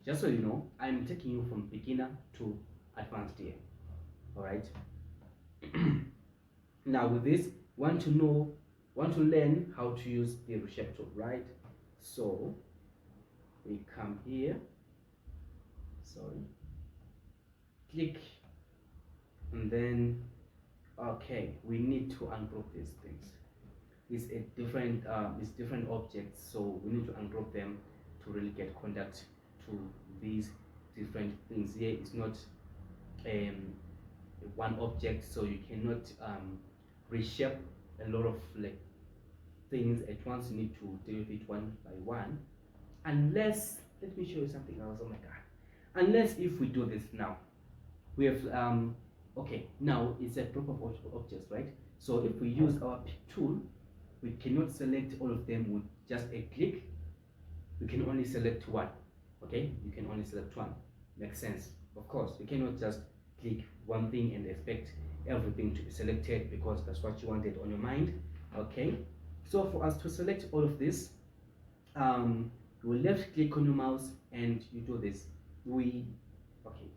Just so you know, I'm taking you from beginner to advanced here. All right. Now with this, want to learn how to use the reshape tool, right? So we come here, sorry, click, and then okay, we need to ungroup these things. It's different objects, so we need to ungroup them to really get contact to these different things. Here it's not um, one object, so you cannot reshape a lot of like things at once. You need to deal with it one by one, unless, let me show you something else. Oh my god, unless if we do this now, we have okay, now it's a group of objects, right? So if we use our pick tool, we cannot select all of them with just a click. We can only select one. Okay, you can only select one. Makes sense? Of course, you cannot just click one thing and expect everything to be selected because that's what you wanted on your mind. Okay, so for us to select all of this, you will left click on your mouse and you do this. Okay,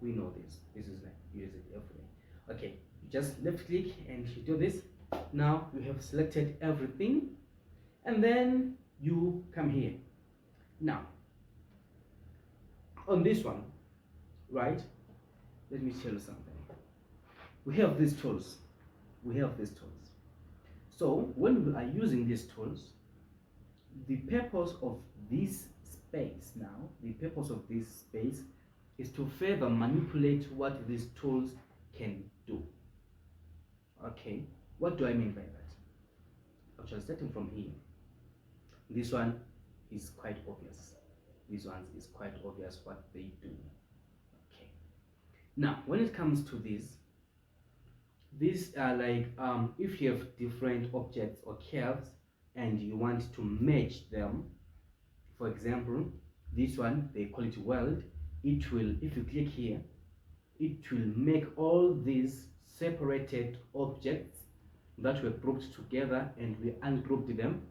we know this. This is like use it everywhere. Okay, you just left click and you do this. Now you have selected everything, and then you come here. Now on this one, right? Let me tell you something. We have these tools. We have these tools. So when we are using these tools, the purpose of this space now, the purpose of this space is to further manipulate what these tools can do. Okay, what do I mean by that? Actually, starting from here, this one is quite obvious. This one is quite obvious what they do. Okay, now when it comes to this, these are like if you have different objects or curves and you want to merge them. For example, this one they call it weld. It will, if you click here, it will make all these separated objects that were grouped together and we ungrouped them.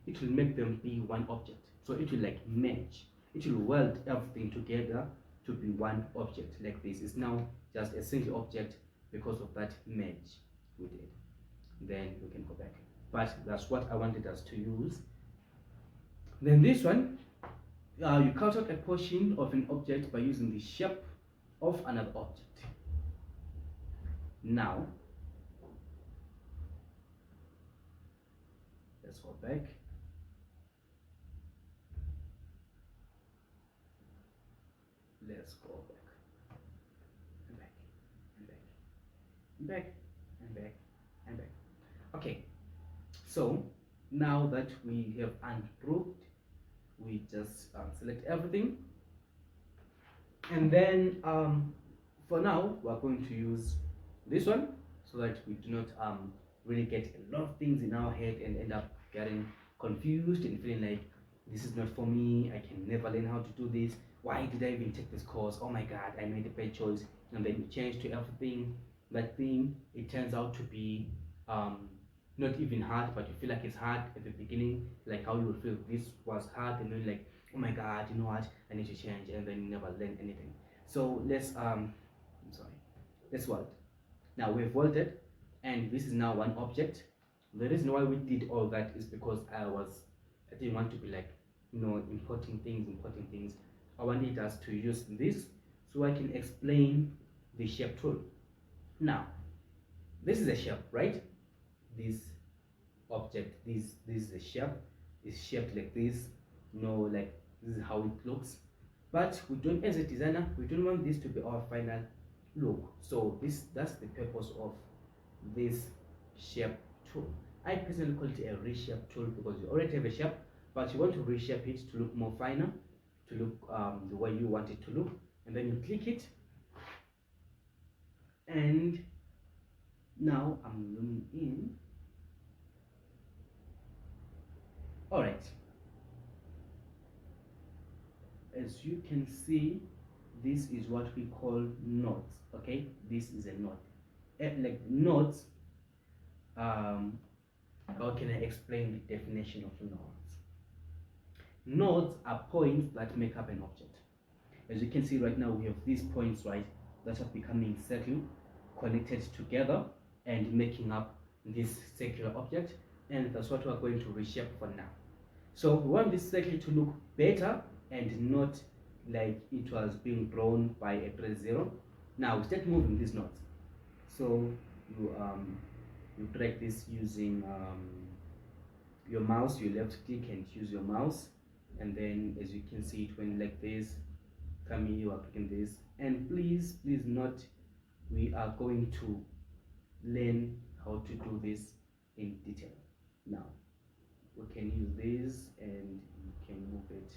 It will make them be one object. So it will like merge. It will weld everything together to be one object like this. It's now just a single object because of that merge we did. Then we can go back. But that's what I wanted us to use. Then this one, you cut out a portion of an object by using the shape of another object. Now, let's go back. Let's go back. And back. And back. And back. And back. And back. Okay. So, now that we have ungrouped, we just select everything. And then, for now, we're going to use this one so that we do not really get a lot of things in our head and end up getting confused and feeling like this is not for me, I can never learn how to do this, why did I even take this course, oh my god, I made a bad choice. And then you change to everything. That thing, it turns out to be not even hard, but you feel like it's hard at the beginning, like how you would feel this was hard, and then like, oh my god, you know what, I need to change, and then you never learn anything. So let's I'm sorry, let's weld. Now we've welded, and this is now one object. The reason why we did all that is because I didn't want to be like, importing things. I wanted us to use this so I can explain the shape tool. Now, this is a shape, right? This object, this is a shape. It's shaped like this. Like this is how it looks. But we don't, as a designer, we don't want this to be our final look. So that's the purpose of this shape tool. I personally call it a reshape tool because you already have a shape, but you want to reshape it to look more finer, to look the way you want it to look. And then you click it, and now I'm zooming in. All right, as you can see, this is what we call nodes. Okay, this is a node. Like nodes, how can I explain the definition of nodes? Nodes are points that make up an object. As you can see right now, we have these points, right, that are becoming circle connected together and making up this circular object, and that's what we're going to reshape for now. So we want this circle to look better and not like it was being drawn by a press zero. Now we start moving these knots. So you drag this using your mouse. You left click and choose your mouse, and then as you can see it went like this. Come here, you are clicking this, and please note we are going to learn how to do this in detail. Now we can use this and you can move it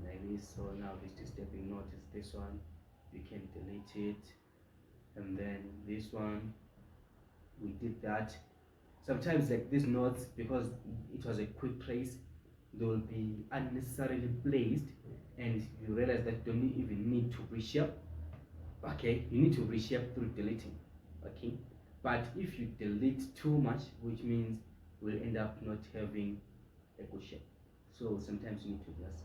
like this. So now this is stepping note is this one, you can delete it, and then this one we did that. Sometimes like these notes, because it was a quick trace, they will be unnecessarily placed and you realize that you don't even need to reshape. Okay, you need to reshape through deleting. Okay, but if you delete too much, which means we'll end up not having a good shape. So sometimes you need to just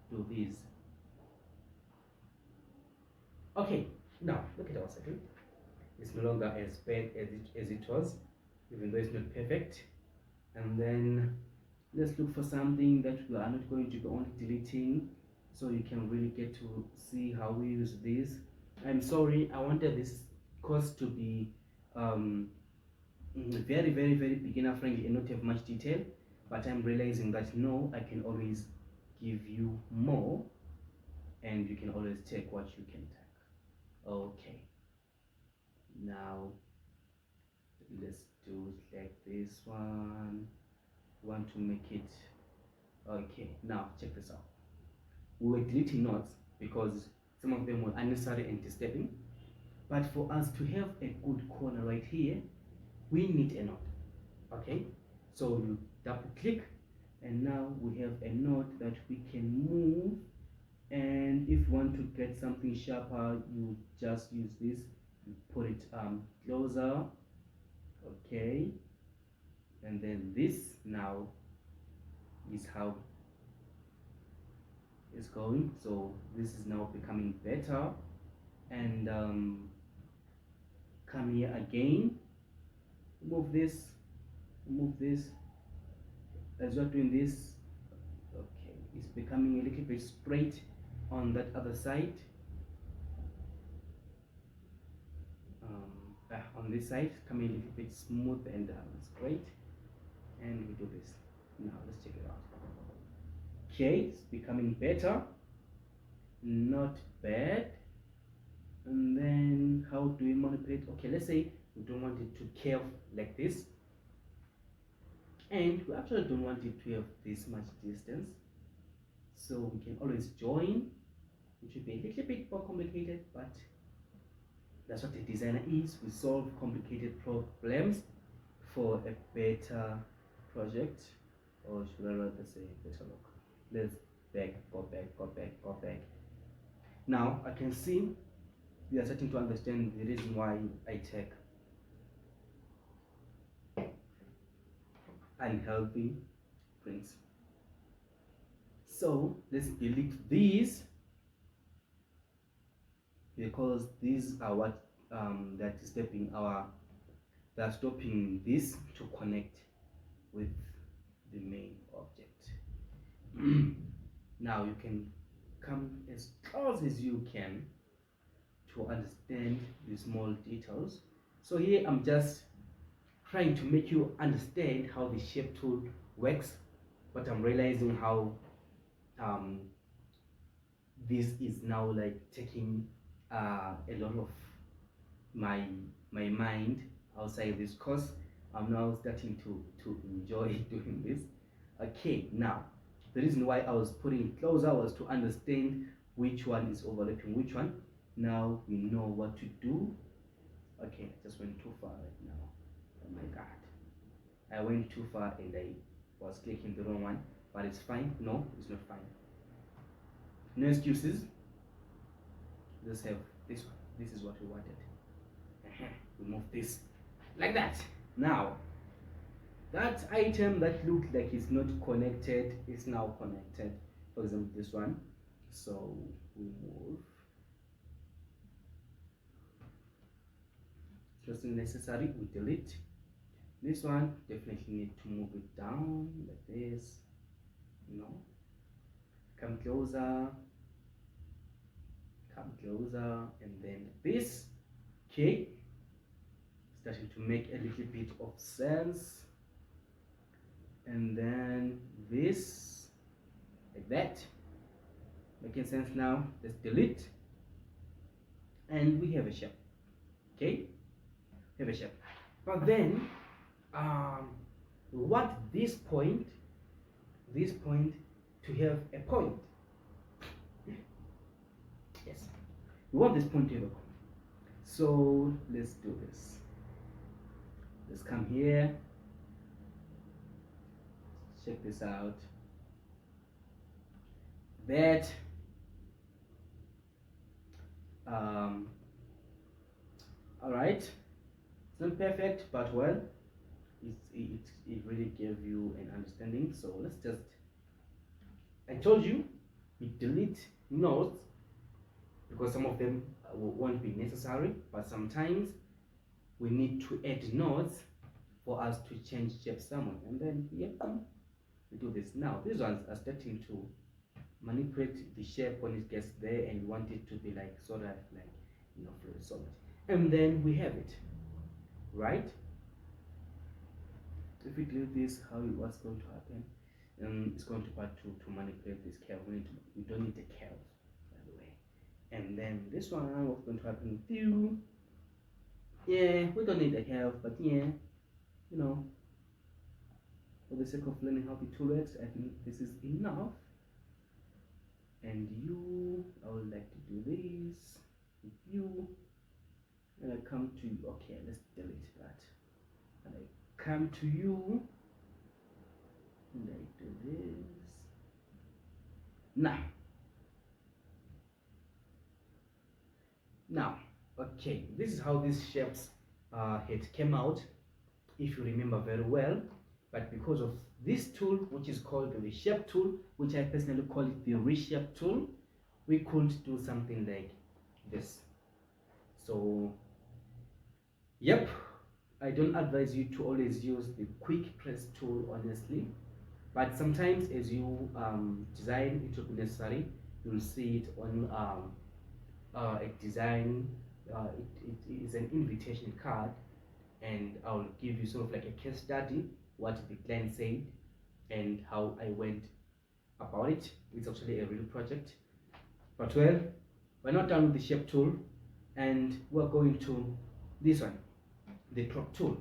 do this. Okay, now look at our circle. It's no longer as bad as it was, even though it's not perfect. And then let's look for something that we are not going to be only deleting, so you can really get to see how we use this. I'm sorry, I wanted this course to be very beginner friendly and not have much detail, but I'm realizing that no, I can always give you more and you can always take what you can take. Okay, now let's do like this one. Want to make it okay. Now check this out. We were deleting notes because some of them were unnecessary and disturbing, but for us to have a good corner right here, we need a note. Okay, so you double click and now we have a note that we can move, and if you want to get something sharper, you just use this, you put it closer. Okay, and then this now is how it's going. So this is now becoming better, and come here again, move this as you're doing this. Okay, it's becoming a little bit straight on that other side. On this side, coming a little bit smooth and straight, and we do this. Now let's check it out. Okay, it's becoming better, not bad. And then how do we manipulate? Okay, let's say we don't want it to curve like this, and we actually don't want it to have this much distance, so we can always join, which will be a little bit more complicated, but that's what a designer is. We solve complicated problems for a better project, or should I rather say better look. Let's go back. Now I can see we are starting to understand the reason why I take unhealthy prints. So let's delete these, because these are what that is they're stopping this to connect with the main object. Now you can come as close as you can to understand the small details. So here I'm just trying to make you understand how the shape tool works, but I'm realizing how this is now like taking a lot of my mind outside this course. I'm now starting to enjoy doing this. Okay, now the reason why I was putting it closer was to understand which one is overlapping which one. Now we know what to do. Okay, I just went too far right now. Oh my god, I went too far and I was clicking the wrong one, but it's fine. No, it's not fine. No excuses. Let's have this one. This is what we wanted. We move this like that. Now that item that looked like it's not connected is now connected. for example this one. So we move, just necessary, we delete. This one definitely need to move it down like this, you know, come closer, and then this. Okay, starting to make a little bit of sense. And then this, like that, making sense now. Let's delete, and we have a shape. Okay, we have a shape. But then we want this point to have a point. Yes, we want this point to have a point. So let's do this. Let's come here, check this out. That all right, it's not perfect, but well, it really gave you an understanding. So let's just, I told you we delete nodes because some of them won't be necessary, but sometimes we need to add nodes for us to change shape somewhere. And then we do this. Now these ones are starting to manipulate the shape when it gets there, and you want it to be like sort of like, you know, fluid solid. And then we have it, right? If we do this, what's going to happen? It's going to start to manipulate this curve. We don't need the curve, by the way. And then this one, what's going to happen with you? Yeah, we don't need the curve, but yeah, you know, for the sake of learning how the tool works, I think this is enough. And you, I would like to do this with you, and I come to you. Okay, let's delete that. And I come to you, and I do this. Now, okay, this is how these shapes had came out, if you remember very well. But because of this tool, which is called the reshape tool, which I personally call it the reshape tool, we could do something like this. So, yep, I don't advise you to always use the quick press tool, honestly. But sometimes as you design, it will be necessary. You'll see it on a design. It is an invitation card, and I'll give you sort of like a case study, what the client said and how I went about it. It's actually a real project. But well, we're not done with the shape tool, and we're going to this one, the crop tool.